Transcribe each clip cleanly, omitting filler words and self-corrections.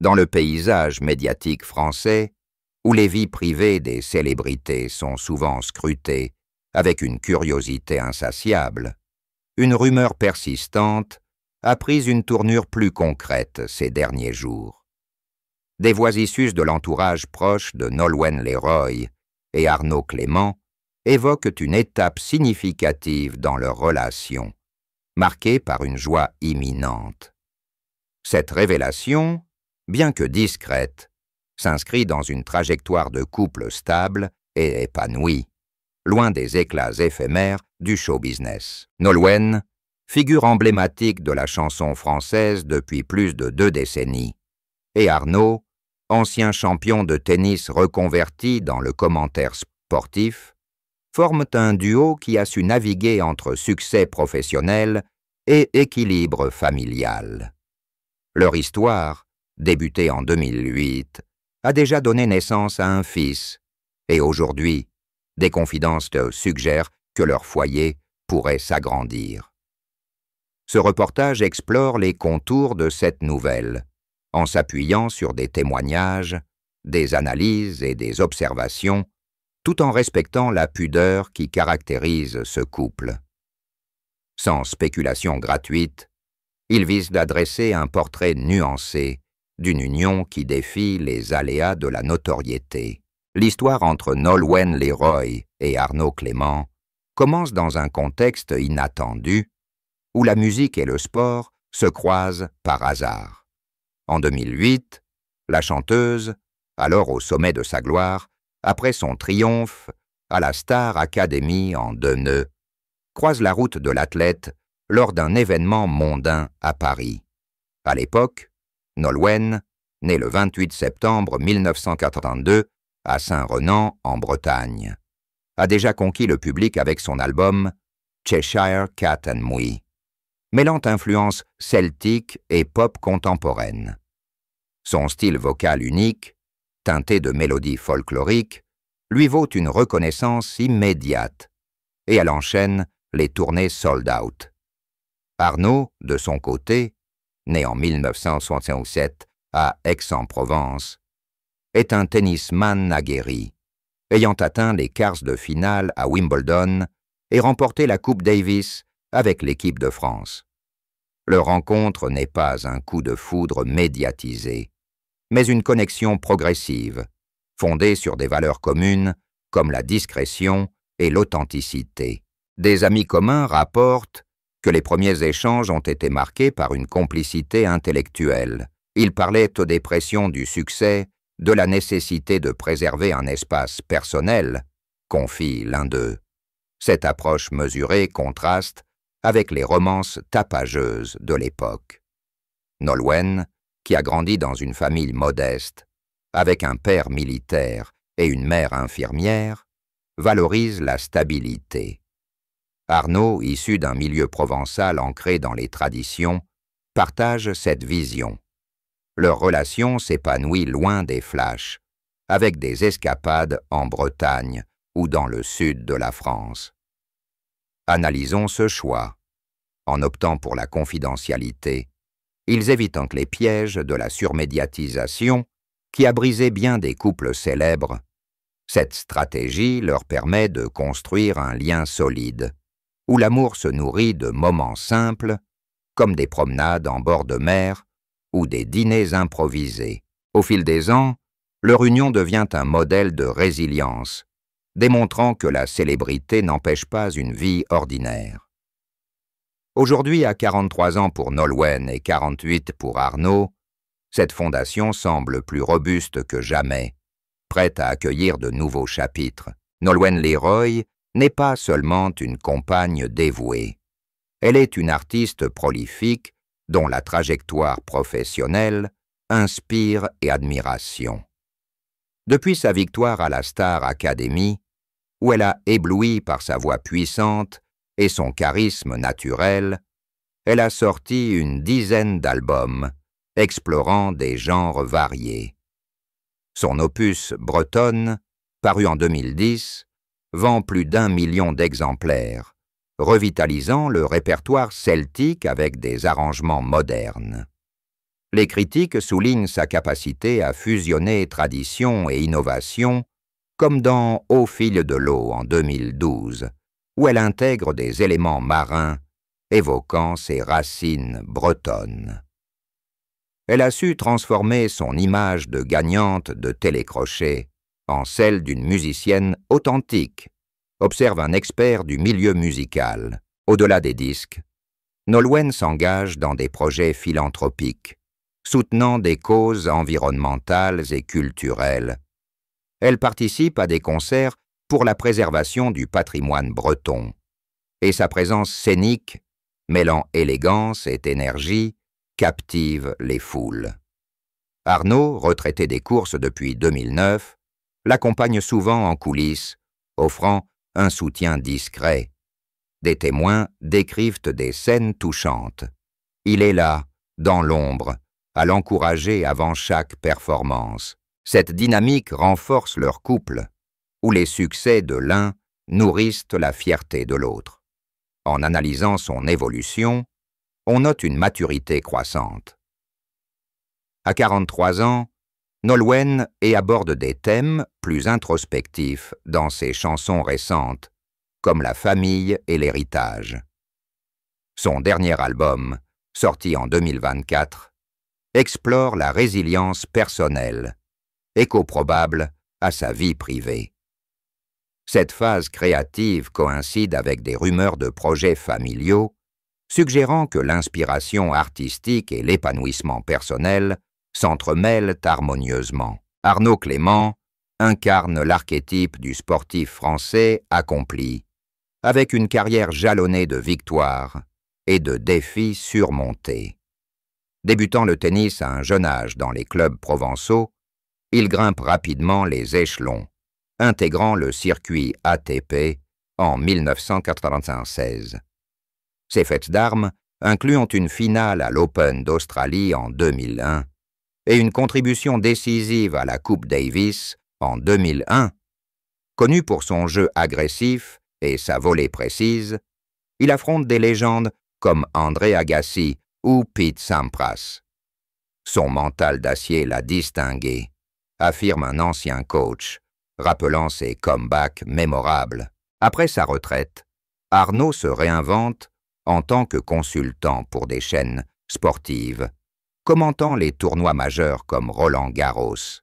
Dans le paysage médiatique français, où les vies privées des célébrités sont souvent scrutées avec une curiosité insatiable, une rumeur persistante a pris une tournure plus concrète ces derniers jours. Des voix issues de l'entourage proche de Nolwenn Leroy et Arnaud Clément évoquent une étape significative dans leur relation, marquée par une joie imminente. Cette révélation, bien que discrète, s'inscrit dans une trajectoire de couple stable et épanoui, loin des éclats éphémères du show business. Nolwenn, figure emblématique de la chanson française depuis plus de 2 décennies, et Arnaud, ancien champion de tennis reconverti dans le commentaire sportif, forment un duo qui a su naviguer entre succès professionnel et équilibre familial. Leur histoire, débutée en 2008, a déjà donné naissance à un fils, et aujourd'hui, des confidences suggèrent que leur foyer pourrait s'agrandir. Ce reportage explore les contours de cette nouvelle, en s'appuyant sur des témoignages, des analyses et des observations, tout en respectant la pudeur qui caractérise ce couple. Sans spéculation gratuite, il vise d'adresser un portrait nuancé d'une union qui défie les aléas de la notoriété. L'histoire entre Nolwenn Leroy et Arnaud Clément commence dans un contexte inattendu où la musique et le sport se croisent par hasard. En 2008, la chanteuse, alors au sommet de sa gloire, après son triomphe à la Star Academy en 2 nœuds, croise la route de l'athlète lors d'un événement mondain à Paris. À l'époque, Nolwenn, née le 28 septembre 1982 à Saint-Renan, en Bretagne, a déjà conquis le public avec son album Cheshire Cat and Me, mêlant influences celtiques et pop contemporaine. Son style vocal unique, teinté de mélodies folkloriques, lui vaut une reconnaissance immédiate, et elle enchaîne les tournées sold out. Arnaud, de son côté, né en 1967 à Aix-en-Provence, est un tennisman aguerri, ayant atteint les quarts de finale à Wimbledon et remporté la Coupe Davis avec l'équipe de France. Leur rencontre n'est pas un coup de foudre médiatisé, mais une connexion progressive, fondée sur des valeurs communes comme la discrétion et l'authenticité. Des amis communs rapportent que les premiers échanges ont été marqués par une complicité intellectuelle. Ils parlaient aux dépressions du succès, de la nécessité de préserver un espace personnel, confie l'un d'eux. Cette approche mesurée contraste avec les romances tapageuses de l'époque. Nolwenn, qui a grandi dans une famille modeste, avec un père militaire et une mère infirmière, valorise la stabilité. Arnaud, issu d'un milieu provençal ancré dans les traditions, partage cette vision. Leur relation s'épanouit loin des flashs, avec des escapades en Bretagne ou dans le sud de la France. Analysons ce choix. En optant pour la confidentialité, ils évitent les pièges de la surmédiatisation qui a brisé bien des couples célèbres. Cette stratégie leur permet de construire un lien solide, où l'amour se nourrit de moments simples, comme des promenades en bord de mer ou des dîners improvisés. Au fil des ans, leur union devient un modèle de résilience, démontrant que la célébrité n'empêche pas une vie ordinaire. Aujourd'hui, à 43 ans pour Nolwenn et 48 pour Arnaud, cette fondation semble plus robuste que jamais, prête à accueillir de nouveaux chapitres. Nolwenn Leroy n'est pas seulement une compagne dévouée. Elle est une artiste prolifique dont la trajectoire professionnelle inspire et admiration. Depuis sa victoire à la Star Academy, où elle a ébloui par sa voix puissante et son charisme naturel, elle a sorti une dizaine d'albums, explorant des genres variés. Son opus Bretonne, paru en 2010, vend plus d'1 million d'exemplaires, revitalisant le répertoire celtique avec des arrangements modernes. Les critiques soulignent sa capacité à fusionner tradition et innovation, comme dans Au fil de l'eau en 2012, où elle intègre des éléments marins évoquant ses racines bretonnes. Elle a su transformer son image de gagnante de télécrochet en celle d'une musicienne authentique, observe un expert du milieu musical. Au-delà des disques, Nolwenn s'engage dans des projets philanthropiques, soutenant des causes environnementales et culturelles. Elle participe à des concerts pour la préservation du patrimoine breton, et sa présence scénique, mêlant élégance et énergie, captive les foules. Arnaud, retraité des courses depuis 2009, l'accompagne souvent en coulisses, offrant un soutien discret. Des témoins décrivent des scènes touchantes. Il est là, dans l'ombre, à l'encourager avant chaque performance. Cette dynamique renforce leur couple, où les succès de l'un nourrissent la fierté de l'autre. En analysant son évolution, on note une maturité croissante. À 43 ans, Nolwenn aborde des thèmes plus introspectifs dans ses chansons récentes, comme la famille et l'héritage. Son dernier album, sorti en 2024, explore la résilience personnelle, écho probable à sa vie privée. Cette phase créative coïncide avec des rumeurs de projets familiaux, suggérant que l'inspiration artistique et l'épanouissement personnel s'entremêlent harmonieusement. Arnaud Clément incarne l'archétype du sportif français accompli, avec une carrière jalonnée de victoires et de défis surmontés. Débutant le tennis à un jeune âge dans les clubs provençaux, il grimpe rapidement les échelons, intégrant le circuit ATP en 1996. Ses fêtes d'armes incluant une finale à l'Open d'Australie en 2001 et une contribution décisive à la Coupe Davis en 2001. Connu pour son jeu agressif et sa volée précise, il affronte des légendes comme André Agassi ou Pete Sampras. Son mental d'acier l'a distingué, affirme un ancien coach, rappelant ses comebacks mémorables. Après sa retraite, Arnaud se réinvente en tant que consultant pour des chaînes sportives, commentant les tournois majeurs comme Roland-Garros.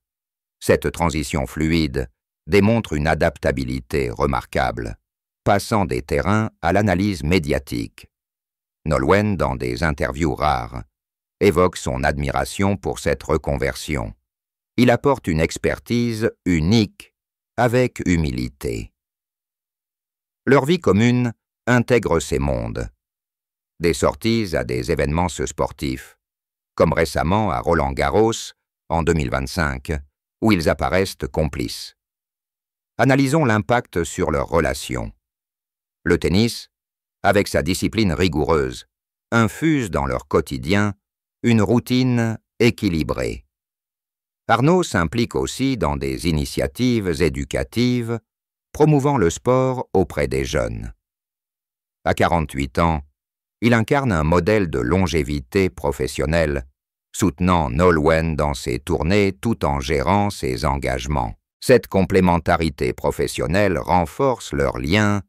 Cette transition fluide démontre une adaptabilité remarquable, passant des terrains à l'analyse médiatique. Nolwenn, dans des interviews rares, évoque son admiration pour cette reconversion. Il apporte une expertise unique, avec humilité. Leur vie commune intègre ces mondes. Des sorties à des événements sportifs, comme récemment à Roland-Garros, en 2025, où ils apparaissent complices. Analysons l'impact sur leurs relations. Le tennis, avec sa discipline rigoureuse, infuse dans leur quotidien une routine équilibrée. Arnaud s'implique aussi dans des initiatives éducatives promouvant le sport auprès des jeunes. À 48 ans, il incarne un modèle de longévité professionnelle, soutenant Nolwenn dans ses tournées tout en gérant ses engagements. Cette complémentarité professionnelle renforce leurs liens,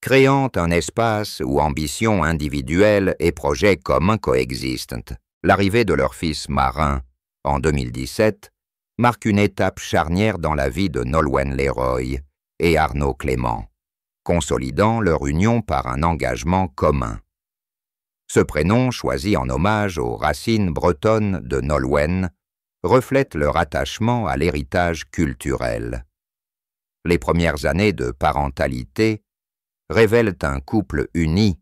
créant un espace où ambitions individuelles et projets communs coexistent. L'arrivée de leur fils Marin, en 2017, marque une étape charnière dans la vie de Nolwenn Leroy et Arnaud Clément, consolidant leur union par un engagement commun. Ce prénom, choisi en hommage aux racines bretonnes de Nolwenn, reflète leur attachement à l'héritage culturel. Les premières années de parentalité révèlent un couple uni,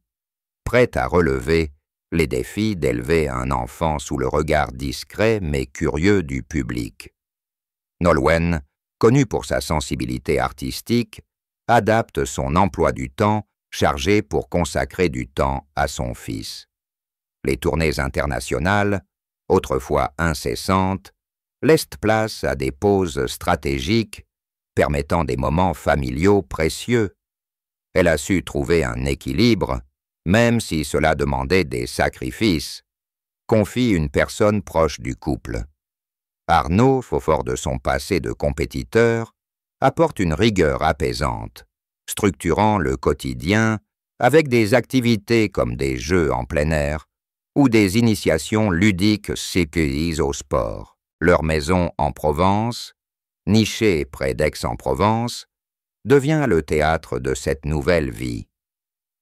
prêt à relever les défis d'élever un enfant sous le regard discret mais curieux du public. Nolwenn, connue pour sa sensibilité artistique, adapte son emploi du temps chargé pour consacrer du temps à son fils. Les tournées internationales, autrefois incessantes, laissent place à des pauses stratégiques permettant des moments familiaux précieux. Elle a su trouver un équilibre, même si cela demandait des sacrifices, confie une personne proche du couple. Arnaud, au fort de son passé de compétiteur, apporte une rigueur apaisante, structurant le quotidien avec des activités comme des jeux en plein air ou des initiations ludiques sécurisées au sport. Leur maison en Provence, nichée près d'Aix-en-Provence, devient le théâtre de cette nouvelle vie.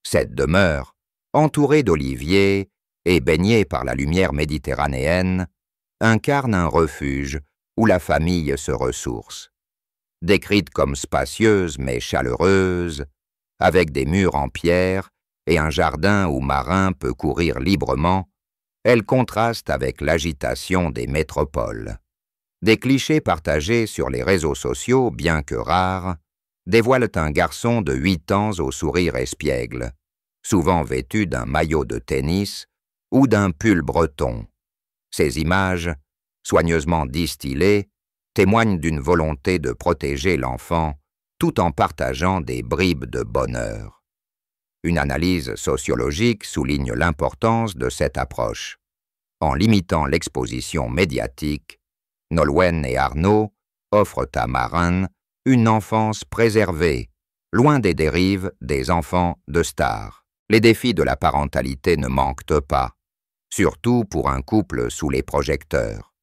Cette demeure, entourée d'oliviers et baignée par la lumière méditerranéenne, incarne un refuge où la famille se ressource. Décrite comme spacieuse mais chaleureuse, avec des murs en pierre et un jardin où Marin peut courir librement, elle contraste avec l'agitation des métropoles. Des clichés partagés sur les réseaux sociaux, bien que rares, dévoilent un garçon de 8 ans au sourire espiègle, souvent vêtu d'un maillot de tennis ou d'un pull breton. Ces images, soigneusement distillées, témoignent d'une volonté de protéger l'enfant tout en partageant des bribes de bonheur. Une analyse sociologique souligne l'importance de cette approche. En limitant l'exposition médiatique, Nolwenn et Arnaud offrent à Marin une enfance préservée, loin des dérives des enfants de stars. Les défis de la parentalité ne manquent pas, surtout pour un couple sous les projecteurs.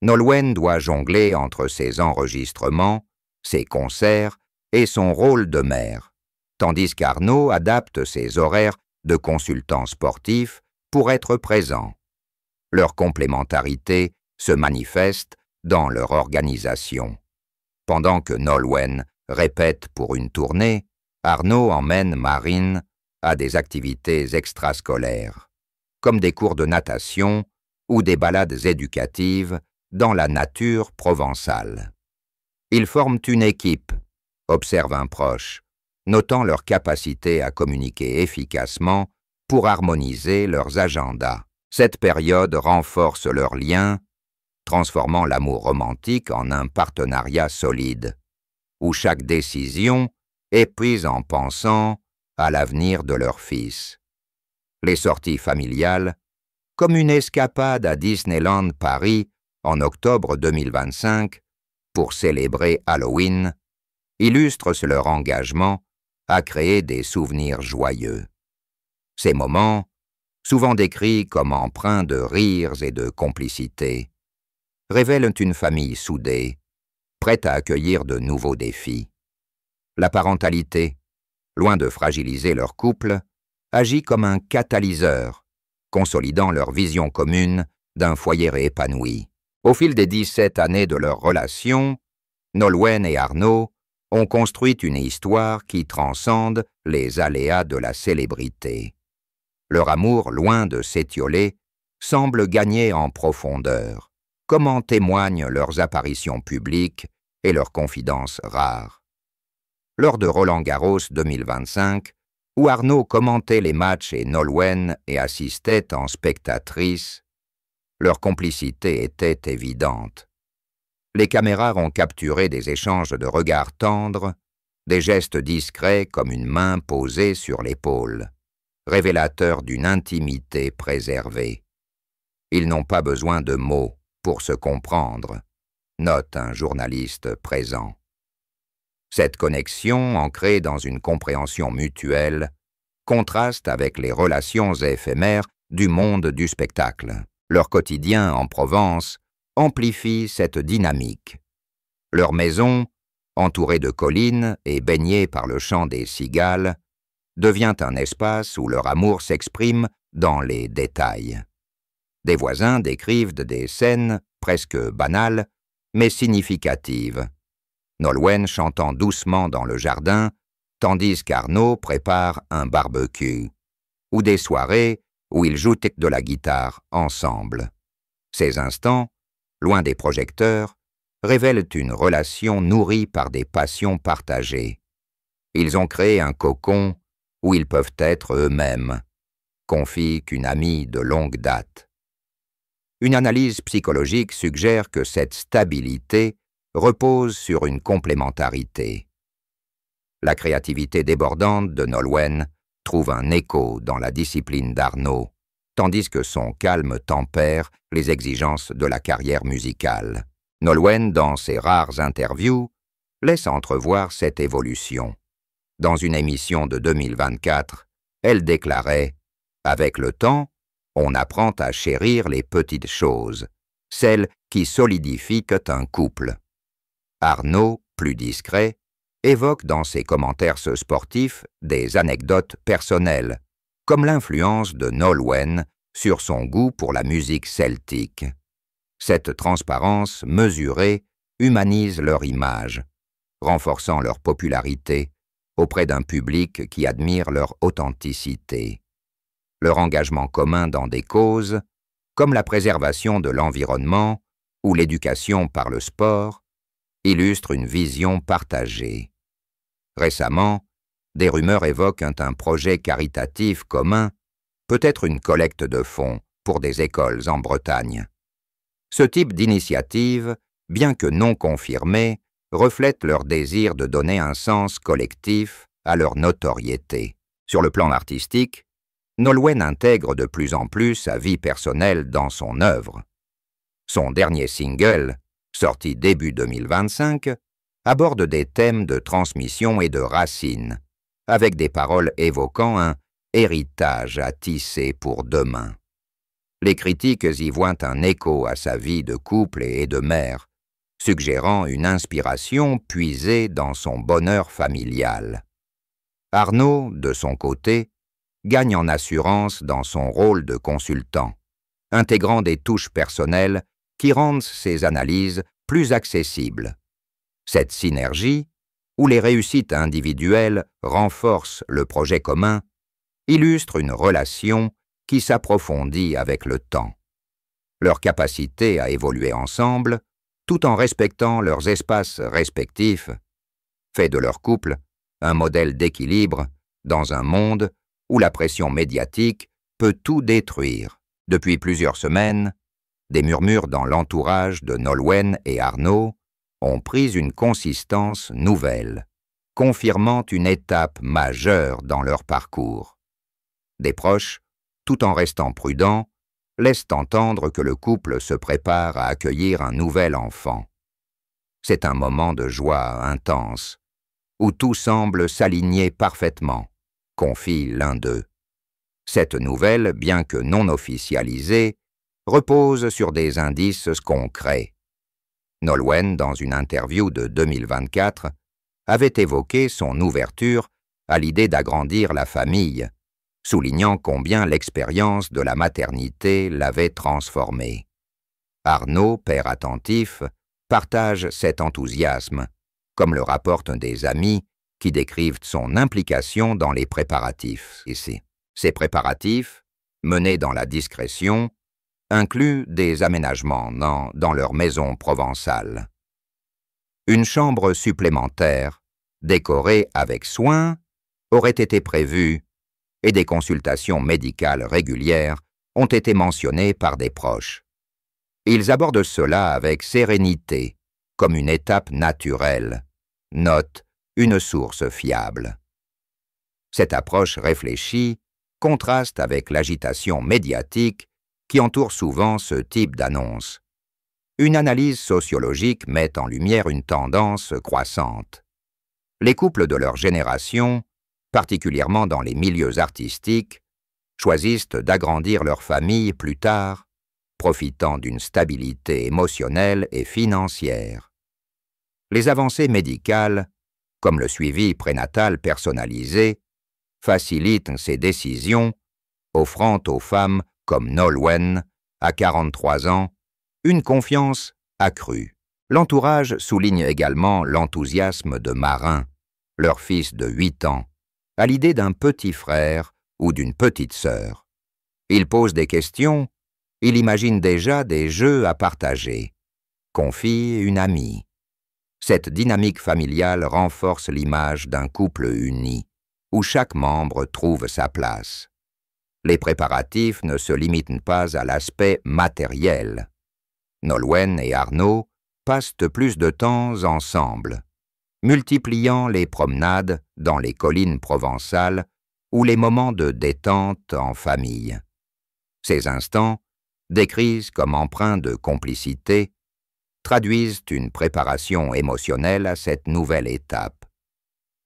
Nolwenn doit jongler entre ses enregistrements, ses concerts et son rôle de mère, tandis qu'Arnaud adapte ses horaires de consultant sportif pour être présent. Leur complémentarité se manifeste dans leur organisation. Pendant que Nolwenn répète pour une tournée, Arnaud emmène Marine à des activités extrascolaires, comme des cours de natation ou des balades éducatives dans la nature provençale. Ils forment une équipe, observe un proche, notant leur capacité à communiquer efficacement pour harmoniser leurs agendas. Cette période renforce leurs liens, transformant l'amour romantique en un partenariat solide, où chaque décision est prise en pensant à l'avenir de leur fils. Les sorties familiales, comme une escapade à Disneyland Paris en octobre 2025 pour célébrer Halloween, illustrent leur engagement à créer des souvenirs joyeux. Ces moments, souvent décrits comme empreints de rires et de complicité, révèlent une famille soudée, prête à accueillir de nouveaux défis. La parentalité, loin de fragiliser leur couple, agit comme un catalyseur, consolidant leur vision commune d'un foyer épanoui. Au fil des 17 années de leur relation, Nolwenn et Arnaud ont construit une histoire qui transcende les aléas de la célébrité. Leur amour, loin de s'étioler, semble gagner en profondeur, comme en témoignent leurs apparitions publiques et leurs confidences rares. Lors de Roland-Garros 2025, où Arnaud commentait les matchs et Nolwenn y assistait en spectatrice, leur complicité était évidente. Les caméras ont capturé des échanges de regards tendres, des gestes discrets comme une main posée sur l'épaule, révélateurs d'une intimité préservée. Ils n'ont pas besoin de mots pour se comprendre, note un journaliste présent. Cette connexion, ancrée dans une compréhension mutuelle, contraste avec les relations éphémères du monde du spectacle. Leur quotidien en Provence amplifie cette dynamique. Leur maison, entourée de collines et baignée par le chant des cigales, devient un espace où leur amour s'exprime dans les détails. Des voisins décrivent des scènes presque banales, mais significatives. Nolwenn chantant doucement dans le jardin, tandis qu'Arnaud prépare un barbecue, ou des soirées où ils jouent de la guitare ensemble. Ces instants, loin des projecteurs, révèlent une relation nourrie par des passions partagées. Ils ont créé un cocon où ils peuvent être eux-mêmes, confie qu'une amie de longue date. Une analyse psychologique suggère que cette stabilité repose sur une complémentarité. La créativité débordante de Nolwenn trouve un écho dans la discipline d'Arnaud, tandis que son calme tempère les exigences de la carrière musicale. Nolwenn, dans ses rares interviews, laisse entrevoir cette évolution. Dans une émission de 2024, elle déclarait « Avec le temps, on apprend à chérir les petites choses, celles qui solidifient un couple. » Arnaud, plus discret, évoque dans ses commentaires sportifs des anecdotes personnelles, comme l'influence de Nolwenn sur son goût pour la musique celtique. Cette transparence mesurée humanise leur image, renforçant leur popularité auprès d'un public qui admire leur authenticité. Leur engagement commun dans des causes, comme la préservation de l'environnement ou l'éducation par le sport, illustre une vision partagée. Récemment, des rumeurs évoquent un projet caritatif commun, peut-être une collecte de fonds pour des écoles en Bretagne. Ce type d'initiative, bien que non confirmée, reflète leur désir de donner un sens collectif à leur notoriété. Sur le plan artistique, Nolwenn intègre de plus en plus sa vie personnelle dans son œuvre. Son dernier single, sorti début 2025, aborde des thèmes de transmission et de racines, avec des paroles évoquant un héritage à tisser pour demain. Les critiques y voient un écho à sa vie de couple et de mère, suggérant une inspiration puisée dans son bonheur familial. Arnaud, de son côté, gagne en assurance dans son rôle de consultant, intégrant des touches personnelles qui rendent ses analyses plus accessibles. Cette synergie, où les réussites individuelles renforcent le projet commun, illustre une relation qui s'approfondit avec le temps. Leur capacité à évoluer ensemble, tout en respectant leurs espaces respectifs, fait de leur couple un modèle d'équilibre dans un monde où la pression médiatique peut tout détruire. Depuis plusieurs semaines, des murmures dans l'entourage de Nolwenn et Arnaud ont pris une consistance nouvelle, confirmant une étape majeure dans leur parcours. Des proches, tout en restant prudents, laissent entendre que le couple se prépare à accueillir un nouvel enfant. C'est un moment de joie intense, où tout semble s'aligner parfaitement, confie l'un d'eux. Cette nouvelle, bien que non officialisée, repose sur des indices concrets. Nolwenn, dans une interview de 2024, avait évoqué son ouverture à l'idée d'agrandir la famille, soulignant combien l'expérience de la maternité l'avait transformée. Arnaud, père attentif, partage cet enthousiasme, comme le rapportent des amis qui décrivent son implication dans les préparatifs. Ces préparatifs, menés dans la discrétion, incluent des aménagements dans leur maison provençale. Une chambre supplémentaire, décorée avec soin, aurait été prévue et des consultations médicales régulières ont été mentionnées par des proches. Ils abordent cela avec sérénité, comme une étape naturelle, note une source fiable. Cette approche réfléchie contraste avec l'agitation médiatique qui entoure souvent ce type d'annonce. Une analyse sociologique met en lumière une tendance croissante. Les couples de leur génération, particulièrement dans les milieux artistiques, choisissent d'agrandir leur famille plus tard, profitant d'une stabilité émotionnelle et financière. Les avancées médicales, comme le suivi prénatal personnalisé, facilitent ces décisions, offrant aux femmes comme Nolwenn, à 43 ans, une confiance accrue. L'entourage souligne également l'enthousiasme de Marin, leur fils de 8 ans, à l'idée d'un petit frère ou d'une petite sœur. Il pose des questions, il imagine déjà des jeux à partager, confie une amie. Cette dynamique familiale renforce l'image d'un couple uni, où chaque membre trouve sa place. Les préparatifs ne se limitent pas à l'aspect matériel. Nolwenn et Arnaud passent plus de temps ensemble, multipliant les promenades dans les collines provençales ou les moments de détente en famille. Ces instants, décrits comme empreints de complicité, traduisent une préparation émotionnelle à cette nouvelle étape.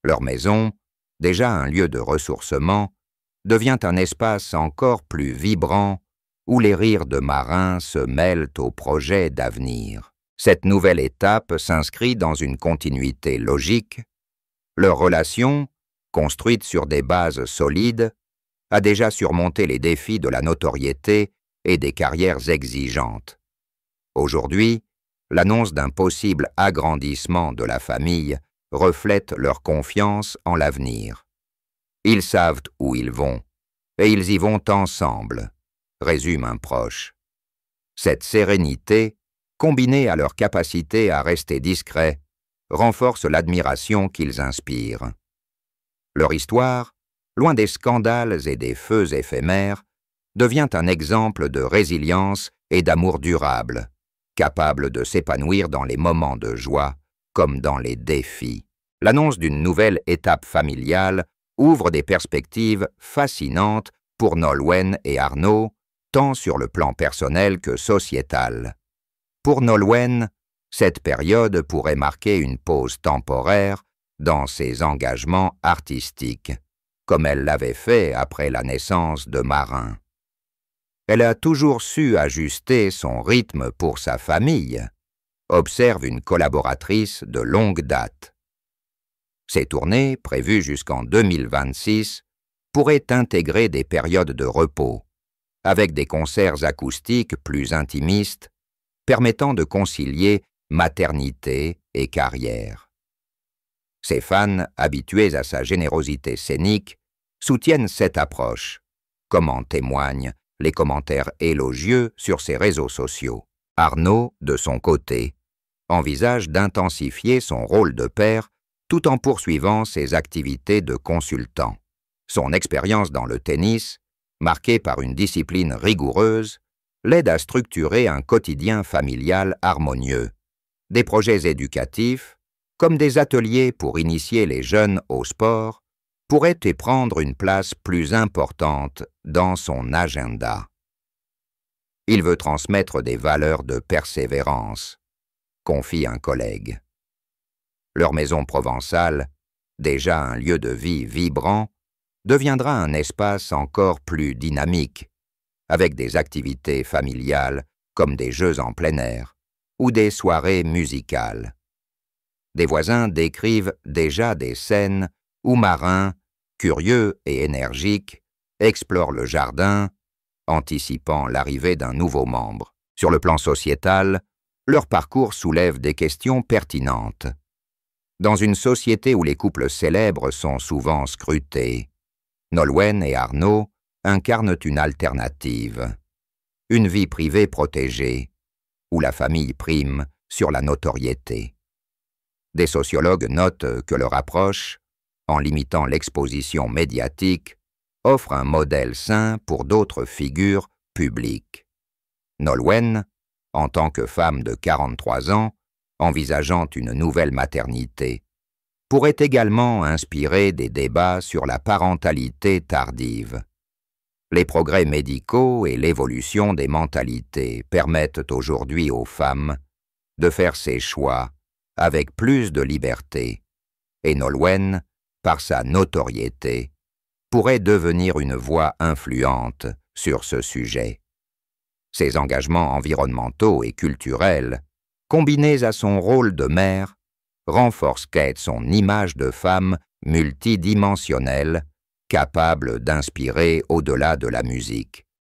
Leur maison, déjà un lieu de ressourcement, devient un espace encore plus vibrant où les rires de marins se mêlent aux projets d'avenir. Cette nouvelle étape s'inscrit dans une continuité logique. Leur relation, construite sur des bases solides, a déjà surmonté les défis de la notoriété et des carrières exigeantes. Aujourd'hui, l'annonce d'un possible agrandissement de la famille reflète leur confiance en l'avenir. Ils savent où ils vont, et ils y vont ensemble, résume un proche. Cette sérénité, combinée à leur capacité à rester discrets, renforce l'admiration qu'ils inspirent. Leur histoire, loin des scandales et des feux éphémères, devient un exemple de résilience et d'amour durable, capable de s'épanouir dans les moments de joie comme dans les défis. L'annonce d'une nouvelle étape familiale ouvre des perspectives fascinantes pour Nolwenn et Arnaud, tant sur le plan personnel que sociétal. Pour Nolwenn, cette période pourrait marquer une pause temporaire dans ses engagements artistiques, comme elle l'avait fait après la naissance de Marin. Elle a toujours su ajuster son rythme pour sa famille, observe une collaboratrice de longue date. Ces tournées, prévues jusqu'en 2026, pourraient intégrer des périodes de repos, avec des concerts acoustiques plus intimistes, permettant de concilier maternité et carrière. Ses fans, habitués à sa générosité scénique, soutiennent cette approche, comme en témoignent les commentaires élogieux sur ses réseaux sociaux. Arnaud, de son côté, envisage d'intensifier son rôle de père tout en poursuivant ses activités de consultant. Son expérience dans le tennis, marquée par une discipline rigoureuse, l'aide à structurer un quotidien familial harmonieux, des projets éducatifs, comme des ateliers pour initier les jeunes au sport, pourraient y prendre une place plus importante dans son agenda. Il veut transmettre des valeurs de persévérance, confie un collègue. Leur maison provençale, déjà un lieu de vie vibrant, deviendra un espace encore plus dynamique, avec des activités familiales comme des jeux en plein air ou des soirées musicales. Des voisins décrivent déjà des scènes où Marin, curieux et énergique, explore le jardin, anticipant l'arrivée d'un nouveau membre. Sur le plan sociétal, leur parcours soulève des questions pertinentes. Dans une société où les couples célèbres sont souvent scrutés, Nolwenn et Arnaud incarnent une alternative, une vie privée protégée, où la famille prime sur la notoriété. Des sociologues notent que leur approche, en limitant l'exposition médiatique, offre un modèle sain pour d'autres figures publiques. Nolwenn, en tant que femme de 43 ans, envisageant une nouvelle maternité, pourrait également inspirer des débats sur la parentalité tardive. Les progrès médicaux et l'évolution des mentalités permettent aujourd'hui aux femmes de faire ses choix avec plus de liberté, et Nolwenn, par sa notoriété, pourrait devenir une voix influente sur ce sujet. Ses engagements environnementaux et culturels, combinés à son rôle de mère, renforcent son image de femme multidimensionnelle, capable d'inspirer au-delà de la musique.